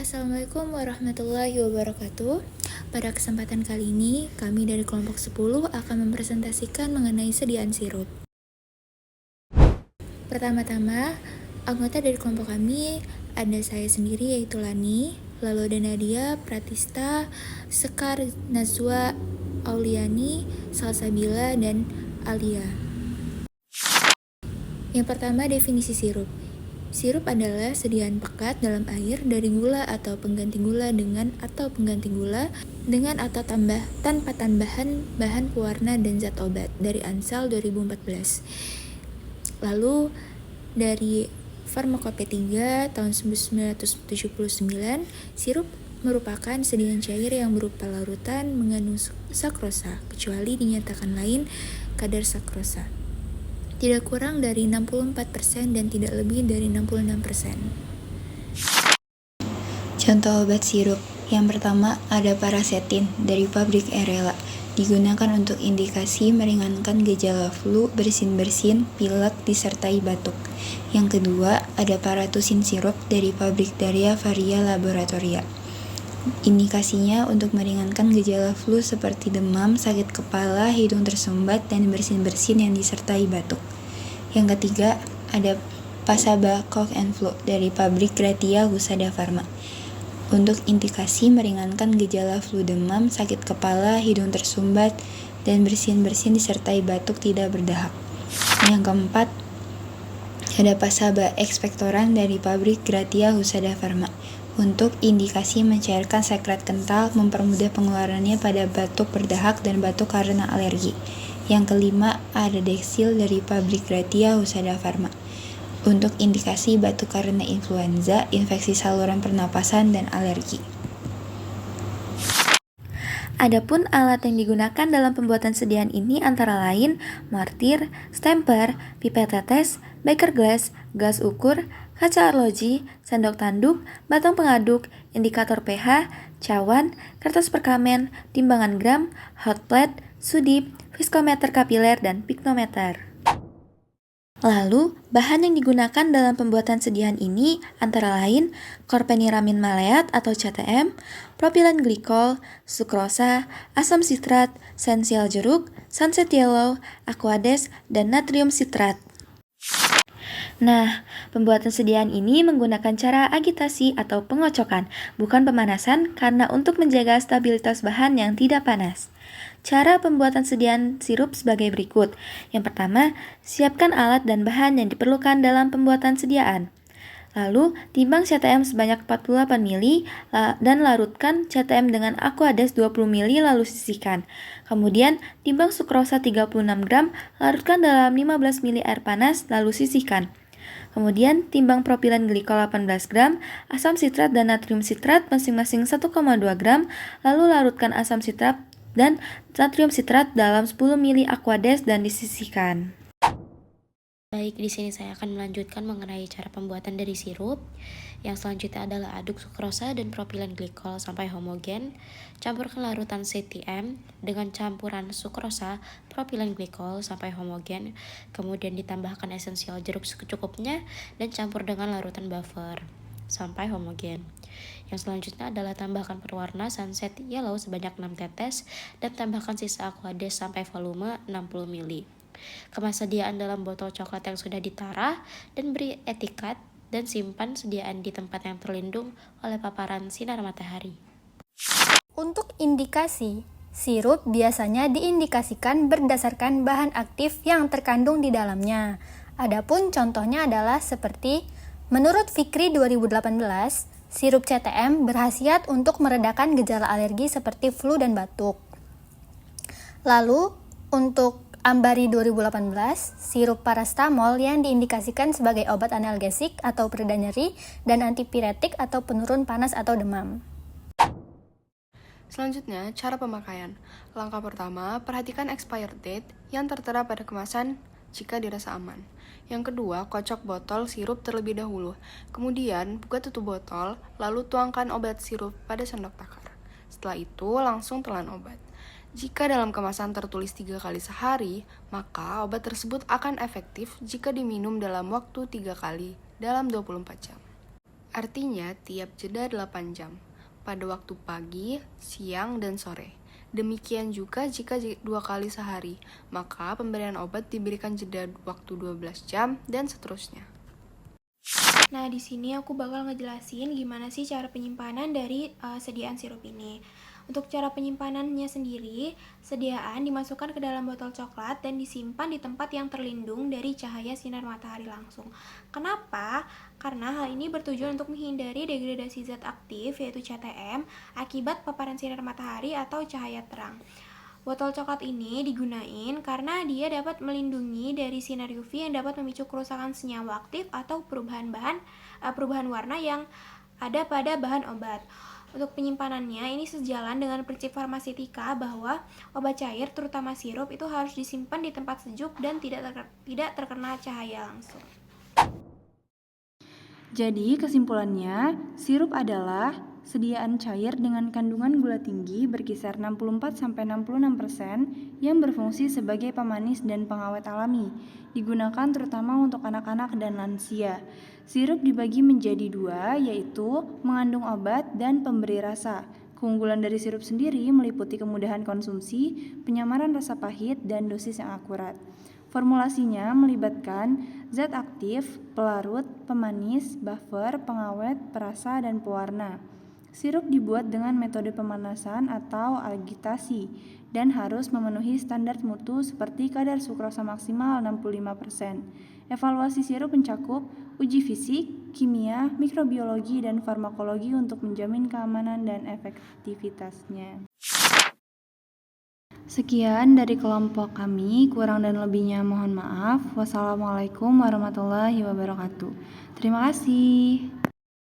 Assalamualaikum warahmatullahi wabarakatuh. Pada kesempatan kali ini, kami dari kelompok 10 akan mempresentasikan mengenai sediaan sirup. Pertama-tama, anggota dari kelompok kami ada saya sendiri yaitu Lani, lalu ada Nadia, Pratista, Sekar, Nazwa, Auliani, Salsabila, dan Alia. Yang pertama, definisi sirup. Sirup adalah sediaan pekat dalam air dari gula atau pengganti gula dengan atau pengganti gula dengan atau tanpa tambahan bahan pewarna dan zat obat dari Ansel 2014. Lalu dari Farmakopedia tahun 1979, sirup merupakan sediaan cair yang berupa larutan mengandung sakrosa kecuali dinyatakan lain kadar sakrosa. Tidak kurang dari 64% dan tidak lebih dari 66%. Contoh obat sirup. Yang pertama ada paracetin dari pabrik Erela. Digunakan untuk indikasi meringankan gejala flu, bersin-bersin, pilek, disertai batuk. Yang kedua ada paratusin sirup dari pabrik Daria Varia Laboratoria. Indikasinya untuk meringankan gejala flu seperti demam, sakit kepala, hidung tersumbat, dan bersin-bersin yang disertai batuk. Yang ketiga, ada Pasaba Cough and Flu dari pabrik Gratia Husada Pharma. Untuk indikasi meringankan gejala flu demam, sakit kepala, hidung tersumbat, dan bersin-bersin disertai batuk tidak berdahak. Yang keempat, ada Pasaba Expectorant dari pabrik Gratia Husada Pharma. Untuk indikasi mencairkan sekret kental, mempermudah pengeluarannya pada batuk berdahak dan batuk karena alergi. Yang kelima, ada Dexil dari pabrik Gratia Husada Pharma. Untuk indikasi batuk karena influenza, infeksi saluran pernapasan, dan alergi. Adapun alat yang digunakan dalam pembuatan sediaan ini antara lain mortir, stemper, pipet tetes, beker glass, gas ukur, kaca arloji, sendok tanduk, batang pengaduk, indikator pH, cawan, kertas perkamen, timbangan gram, hot plate, sudip, viskometer kapiler, dan piknometer. Lalu, bahan yang digunakan dalam pembuatan sediaan ini antara lain korpeniramin maleat atau CTM, propilen glikol, sukrosa, asam sitrat, sensial jeruk, sunset yellow, aquades, dan natrium sitrat. Nah, pembuatan sediaan ini menggunakan cara agitasi atau pengocokan, bukan pemanasan karena untuk menjaga stabilitas bahan yang tidak panas. Cara pembuatan sediaan sirup sebagai berikut. Yang pertama, siapkan alat dan bahan yang diperlukan dalam pembuatan sediaan. Lalu, timbang CTM sebanyak 48 ml dan larutkan CTM dengan aquades 20 ml lalu sisihkan. Kemudian, timbang sukrosa 36 gram, larutkan dalam 15 ml air panas lalu sisihkan. Kemudian, timbang propilen glikol 18 gram, asam sitrat dan natrium sitrat masing-masing 1,2 gram, lalu larutkan asam sitrat dan natrium sitrat dalam 10 ml aquades dan disisihkan. Baik, di sini saya akan melanjutkan mengenai cara pembuatan dari sirup. Yang selanjutnya adalah aduk sukrosa dan propilen glikol sampai homogen. Campurkan larutan CTM dengan campuran sukrosa, propilen glikol sampai homogen. Kemudian ditambahkan esensial jeruk secukupnya dan campur dengan larutan buffer sampai homogen. Yang selanjutnya adalah tambahkan pewarna sunset yellow sebanyak 6 tetes dan tambahkan sisa aquades sampai volume 60 ml. Kemas sediaan dalam botol coklat yang sudah ditarah dan beri etiket dan simpan sediaan di tempat yang terlindung oleh paparan sinar matahari. Untuk indikasi, sirup biasanya diindikasikan berdasarkan bahan aktif yang terkandung di dalamnya. Adapun contohnya adalah seperti menurut Fikri 2018, sirup CTM berkhasiat untuk meredakan gejala alergi seperti flu dan batuk. Lalu, untuk Ambari 2018, sirup parastamol yang diindikasikan sebagai obat analgesik atau pereda nyeri dan antipiretik atau penurun panas atau demam. Selanjutnya, cara pemakaian. Langkah pertama, perhatikan expired date yang tertera pada kemasan jika dirasa aman. Yang kedua, kocok botol sirup terlebih dahulu. Kemudian, buka tutup botol, lalu tuangkan obat sirup pada sendok takar. Setelah itu, langsung telan obat. Jika dalam kemasan tertulis 3 kali sehari, maka obat tersebut akan efektif jika diminum dalam waktu 3 kali dalam 24 jam. Artinya tiap jeda 8 jam, pada waktu pagi, siang, dan sore. Demikian juga jika 2 kali sehari, maka pemberian obat diberikan jeda waktu 12 jam, dan seterusnya. Nah, di sini aku bakal ngejelasin gimana sih cara penyimpanan dari sediaan sirup ini. Untuk cara penyimpanannya sendiri, sediaan dimasukkan ke dalam botol coklat dan disimpan di tempat yang terlindung dari cahaya sinar matahari langsung. Kenapa? Karena hal ini bertujuan untuk menghindari degradasi zat aktif yaitu CTM akibat paparan sinar matahari atau cahaya terang. Botol coklat ini digunain karena dia dapat melindungi dari sinar UV yang dapat memicu kerusakan senyawa aktif atau perubahan warna yang ada pada bahan obat. Untuk penyimpanannya ini sejalan dengan prinsip farmaseutika bahwa obat cair terutama sirup itu harus disimpan di tempat sejuk dan tidak terkena cahaya langsung. Jadi kesimpulannya, sirup adalah sediaan cair dengan kandungan gula tinggi berkisar 64-66% yang berfungsi sebagai pemanis dan pengawet alami, digunakan terutama untuk anak-anak dan lansia. Sirup dibagi menjadi 2, yaitu mengandung obat dan pemberi rasa. Keunggulan dari sirup sendiri meliputi kemudahan konsumsi, penyamaran rasa pahit, dan dosis yang akurat. Formulasinya melibatkan zat aktif, pelarut, pemanis, buffer, pengawet, perasa, dan pewarna. Sirup dibuat dengan metode pemanasan atau agitasi dan harus memenuhi standar mutu seperti kadar sukrosa maksimal 65%. Evaluasi sirup mencakup uji fisik, kimia, mikrobiologi, dan farmakologi untuk menjamin keamanan dan efektivitasnya. Sekian dari kelompok kami, kurang dan lebihnya mohon maaf. Wassalamualaikum warahmatullahi wabarakatuh. Terima kasih.